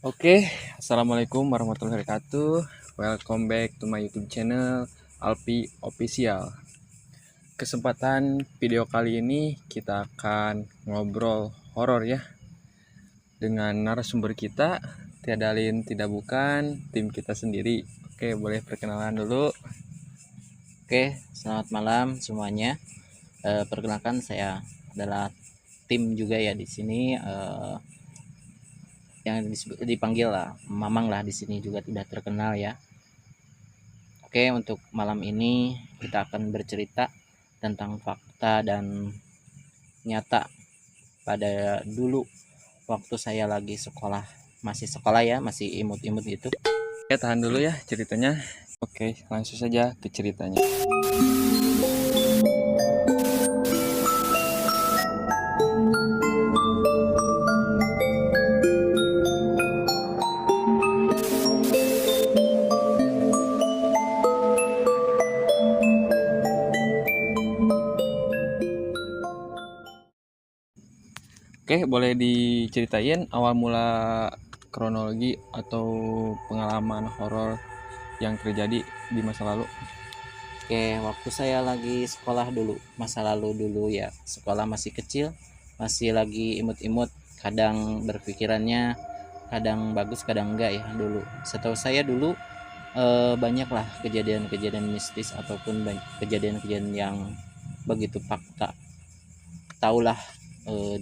Oke, assalamualaikum warahmatullahi wabarakatuh. Welcome back to my YouTube channel Alpi Official. Kesempatan video kali ini kita akan ngobrol horor ya dengan narasumber kita, tiada lain tidak bukan tim kita sendiri. Oke, boleh perkenalan dulu. Oke, selamat malam semuanya. Perkenalkan saya adalah tim juga ya di sini, yang dipanggil lah Mamang lah, di sini juga tidak terkenal ya. Oke, untuk malam ini kita akan bercerita tentang fakta dan nyata pada dulu waktu saya lagi sekolah, masih sekolah ya, masih imut-imut gitu. Ya, tahan dulu ya ceritanya. Oke, langsung saja ke ceritanya. Oke, boleh diceritain awal mula kronologi atau pengalaman horor yang terjadi di masa lalu? Oke, waktu saya lagi sekolah dulu, masa lalu dulu ya, sekolah masih kecil, masih lagi imut-imut, kadang berpikirannya, kadang bagus, kadang enggak ya dulu. Setahu saya dulu banyaklah kejadian-kejadian mistis ataupun kejadian-kejadian yang begitu fakta. Taulah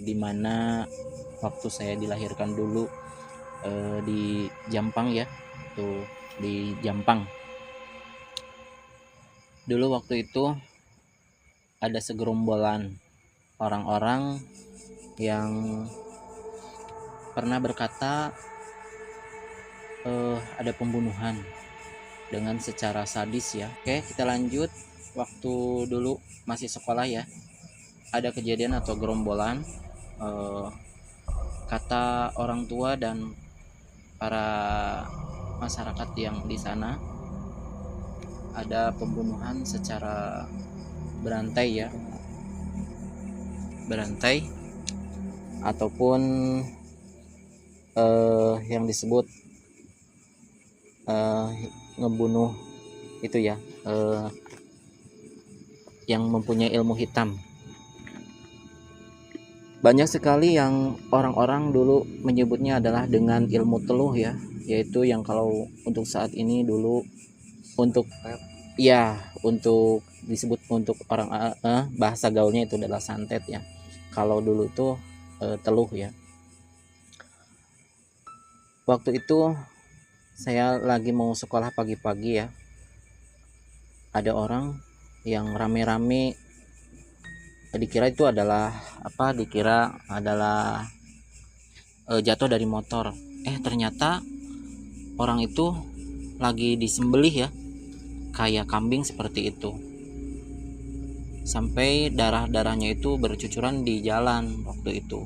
di mana waktu saya dilahirkan dulu, di Jampang ya, tuh di Jampang. Dulu waktu itu ada segerombolan orang-orang yang pernah berkata ada pembunuhan dengan secara sadis ya. Oke, kita lanjut. Waktu dulu masih sekolah ya, ada kejadian atau gerombolan, kata orang tua dan para masyarakat yang di sana, ada pembunuhan secara berantai ya, berantai ataupun yang disebut ngebunuh itu ya, yang mempunyai ilmu hitam. Banyak sekali yang orang-orang dulu menyebutnya adalah dengan ilmu teluh ya, yaitu yang kalau untuk saat ini dulu untuk ya, untuk disebut untuk orang bahasa gaulnya itu adalah santet ya. Kalau dulu tuh teluh ya. Waktu itu saya lagi mau sekolah pagi-pagi ya. Ada orang yang rame-rame, dikira itu adalah apa? Dikira adalah jatuh dari motor. Ternyata orang itu lagi disembelih ya, kayak kambing seperti itu. Sampai darah-darahnya itu bercucuran di jalan waktu itu.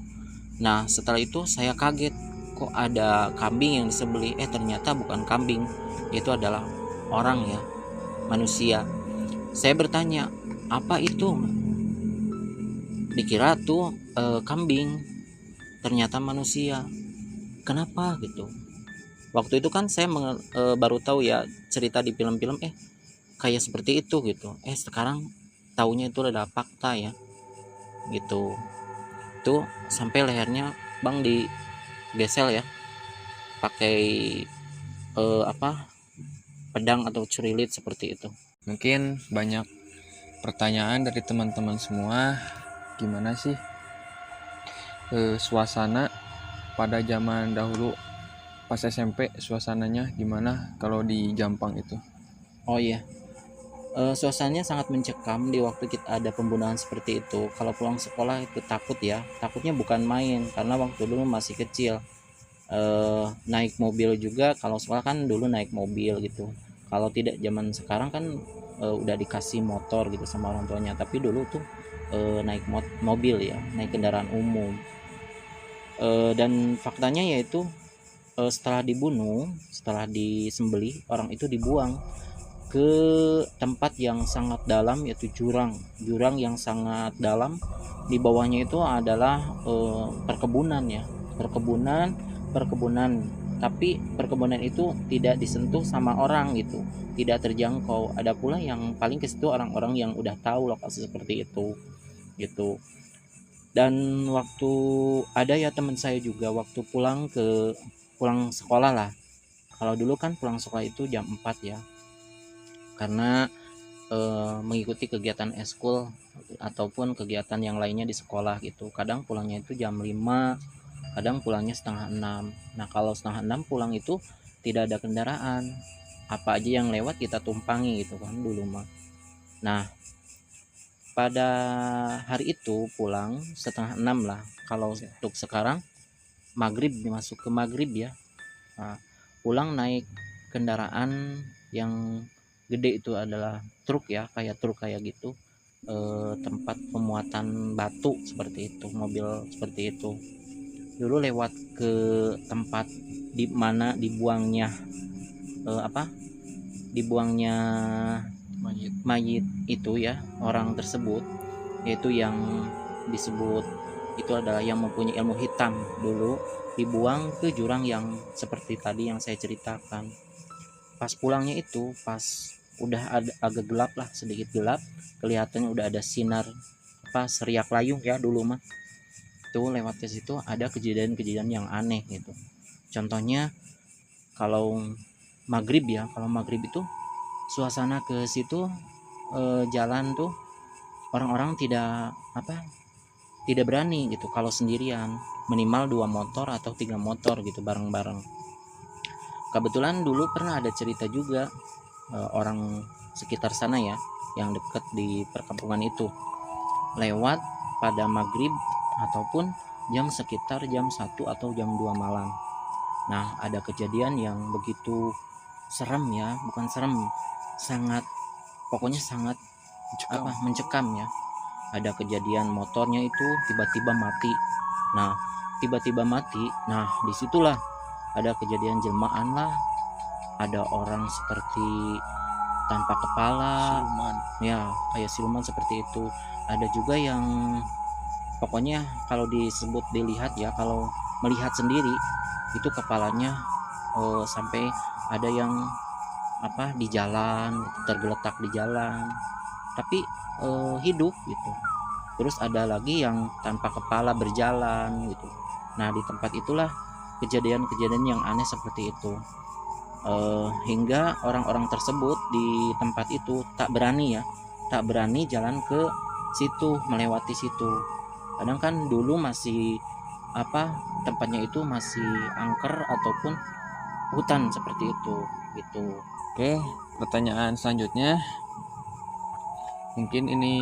Nah, setelah itu saya kaget, kok ada kambing yang disembelih? Ternyata bukan kambing, itu adalah orang ya, manusia. Saya bertanya, apa itu? Dikira tuh kambing, ternyata manusia. Kenapa gitu? Waktu itu kan saya baru tahu ya, cerita di film-film kayak seperti itu gitu. Sekarang taunya itu adalah fakta ya, gitu. Itu sampai lehernya bang digesel ya, pakai pedang atau curilit seperti itu. Mungkin banyak pertanyaan dari teman-teman semua, gimana sih suasana pada zaman dahulu pas SMP, suasananya gimana kalau di Jampang itu? Oh iya, suasananya sangat mencekam di waktu kita ada pembunuhan seperti itu. Kalau pulang sekolah itu takut ya, takutnya bukan main, karena waktu dulu masih kecil. Naik mobil juga, kalau sekolah kan dulu naik mobil gitu. Kalau tidak zaman sekarang kan udah dikasih motor gitu sama orang tuanya, tapi dulu tuh naik mobil ya, naik kendaraan umum. Dan faktanya yaitu setelah dibunuh, setelah disembelih, orang itu dibuang ke tempat yang sangat dalam, yaitu jurang yang sangat dalam. Di bawahnya itu adalah perkebunan ya, perkebunan tapi perkebunan itu tidak disentuh sama orang gitu, tidak terjangkau. Ada pula yang paling ke situ orang-orang yang udah tahu lokasi seperti itu gitu. Dan waktu ada ya teman saya juga waktu pulang sekolah lah. Kalau dulu kan pulang sekolah itu jam 4 ya, karena mengikuti kegiatan eskul ataupun kegiatan yang lainnya di sekolah gitu. Kadang pulangnya itu jam 5, kadang pulangnya setengah 6. Nah kalau setengah 6 pulang itu tidak ada kendaraan, apa aja yang lewat kita tumpangi gitu kan dulu mah. Nah pada hari itu pulang setengah 6 lah. Kalau untuk sekarang maghrib, masuk ke maghrib ya. Nah, pulang naik kendaraan yang gede, itu adalah truk ya, kayak truk kayak gitu, tempat pemuatan batu seperti itu, mobil seperti itu. Dulu lewat ke tempat di mana dibuangnya mayit itu ya, orang tersebut, yaitu yang disebut itu adalah yang mempunyai ilmu hitam, dulu dibuang ke jurang yang seperti tadi yang saya ceritakan. Pas pulangnya itu, pas udah agak gelap lah, sedikit gelap, kelihatannya udah ada sinar seriak layung ya dulu mah. Itu lewat ke situ ada kejadian-kejadian yang aneh gitu. Contohnya kalau maghrib ya, kalau maghrib itu suasana ke situ, jalan tuh orang-orang tidak berani gitu kalau sendirian, minimal 2 motor atau 3 motor gitu bareng-bareng. Kebetulan dulu pernah ada cerita juga, orang sekitar sana ya, yang dekat di perkampungan itu, lewat pada maghrib ataupun sekitar jam 1 atau jam 2 malam. Nah ada kejadian yang begitu serem ya, bukan serem, pokoknya sangat mencekam ya. Ada kejadian motornya itu tiba-tiba mati. Nah disitulah ada kejadian jelmaan lah, ada orang seperti tanpa kepala, siluman ya, kayak siluman seperti itu. Ada juga yang pokoknya kalau dilihat ya, kalau melihat sendiri itu kepalanya sampai ada yang di jalan, tergeletak di jalan tapi hidup gitu. Terus ada lagi yang tanpa kepala berjalan gitu. Nah di tempat itulah kejadian-kejadian yang aneh seperti itu, hingga orang-orang tersebut di tempat itu tak berani jalan ke situ, melewati situ. Kadang kan dulu masih tempatnya itu masih angker ataupun hutan seperti itu gitu. Oke, pertanyaan selanjutnya, mungkin ini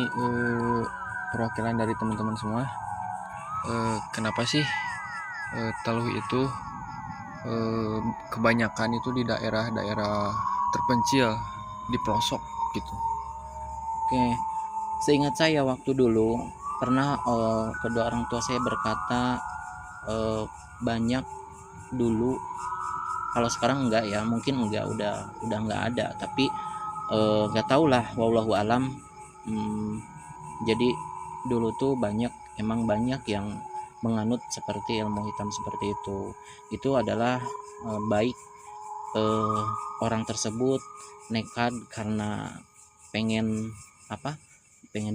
perwakilan dari teman-teman semua. Kenapa sih teluh itu kebanyakan itu di daerah-daerah terpencil, di pelosok gitu? Oke, seingat saya waktu dulu pernah kedua orang tua saya berkata, banyak dulu, kalau sekarang enggak ya, mungkin enggak, udah enggak ada, tapi enggak tahulah, wallahu alam. Jadi dulu tuh emang banyak yang menganut seperti ilmu hitam seperti itu. Itu adalah baik orang tersebut nekat karena pengen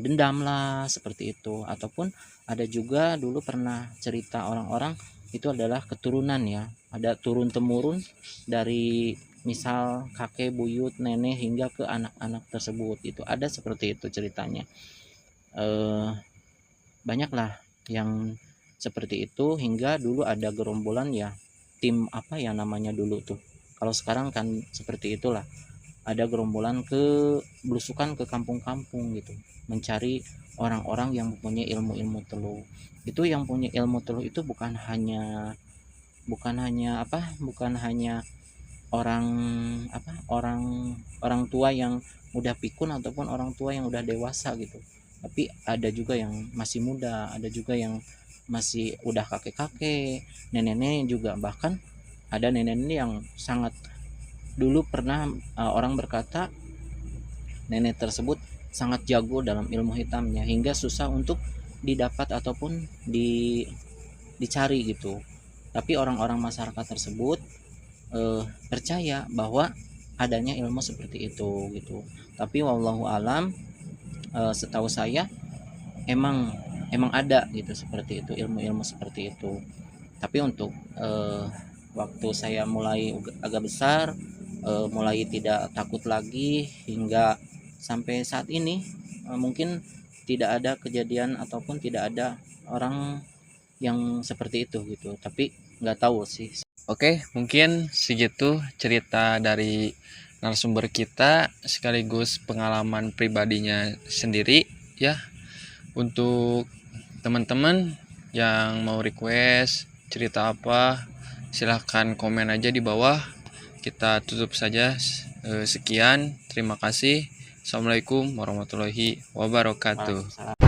dendam lah seperti itu, ataupun ada juga dulu pernah cerita orang-orang itu adalah keturunan ya, ada turun temurun dari misal kakek, buyut, nenek hingga ke anak-anak tersebut. Itu ada seperti itu ceritanya. Banyaklah yang seperti itu, hingga dulu ada gerombolan ya, tim namanya dulu tuh, kalau sekarang kan seperti itulah, ada gerombolan belusukan ke kampung-kampung gitu, mencari orang-orang yang mempunyai ilmu-ilmu teluh. Itu yang punya ilmu teluh itu bukan hanya orang orang tua yang udah pikun ataupun orang tua yang udah dewasa gitu, tapi ada juga yang masih muda, ada juga yang masih udah kakek-kakek, nenek-nenek juga, bahkan ada nenek-nenek yang sangat dulu pernah orang berkata nenek tersebut sangat jago dalam ilmu hitamnya hingga susah untuk didapat ataupun dicari gitu. Tapi orang-orang masyarakat tersebut percaya bahwa adanya ilmu seperti itu gitu. Tapi wallahu alam, setahu saya emang emang ada gitu seperti itu, ilmu-ilmu seperti itu. Tapi untuk waktu saya mulai agak besar, mulai tidak takut lagi hingga sampai saat ini, mungkin tidak ada kejadian ataupun tidak ada orang yang seperti itu gitu. Tapi nggak tahu sih. Oke, mungkin segitu cerita dari narasumber kita sekaligus pengalaman pribadinya sendiri ya. Untuk teman-teman yang mau request cerita apa, silahkan komen aja di bawah. Kita tutup saja. Sekian, terima kasih. Assalamualaikum warahmatullahi wabarakatuh. Waalaikumsalam.